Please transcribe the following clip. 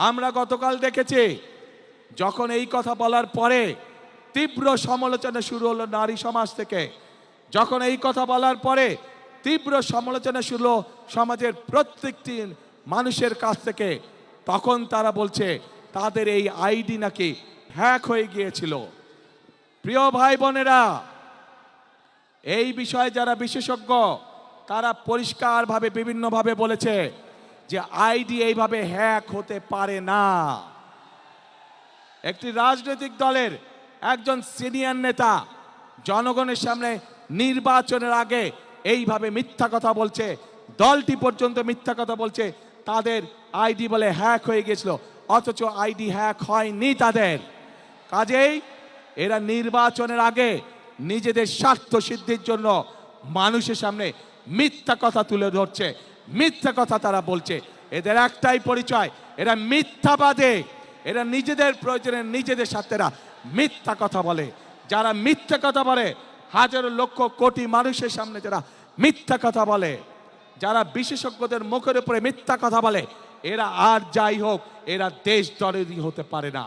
আমরা গতকাল দেখেছি যখন এই কথা বলার পরে তীব্র সমালোচনা শুরু হলো নারী সমাজ থেকে। যখন এই কথা বলার পরে তীব্র সমালোচনা শুরু হলো সমাজের প্রত্যেকটি মানুষের কাছ থেকে, তখন তারা বলছে তাদের এই আইডি নাকি হ্যাক হয়ে গিয়েছিল। প্রিয় ভাই বোনেরা, এই বিষয়ে যারা বিশেষজ্ঞ তারা পরিষ্কারভাবে বিভিন্নভাবে বলেছে যে আইডি এইভাবে হ্যাক হতে পারে না। একটি রাজনৈতিক দলের একজন সিনিয়র নেতা জনগণের সামনে নির্বাচনের আগে এইভাবে মিথ্যা কথা বলছে, দলটি পর্যন্ত মিথ্যা কথা বলছে তাদের আইডি বলে হ্যাক হয়ে গিয়েছিল, অথচ আইডি হ্যাক হয়নি তাদের। কাজেই এরা নির্বাচনের আগে নিজেদের স্বার্থ সিদ্ধির জন্য মানুষের সামনে মিথ্যা কথা তুলে ধরছে, মিথ্যা কথা তারা বলছে। এদের একটাই পরিচয়, এরা মিথ্যাবাদী। এরা নিজেদের প্রয়োজনে নিজেদের স্বার্থেরা মিথ্যা কথা বলে। যারা মিথ্যা কথা বলে, হাজারো লক্ষ কোটি মানুষের সামনে যারা মিথ্যা কথা বলে, যারা বিশেষজ্ঞদের মুখের উপরে মিথ্যা কথা বলে, এরা আর যাই হোক এরা দেশদ্রোহী হতে পারে না।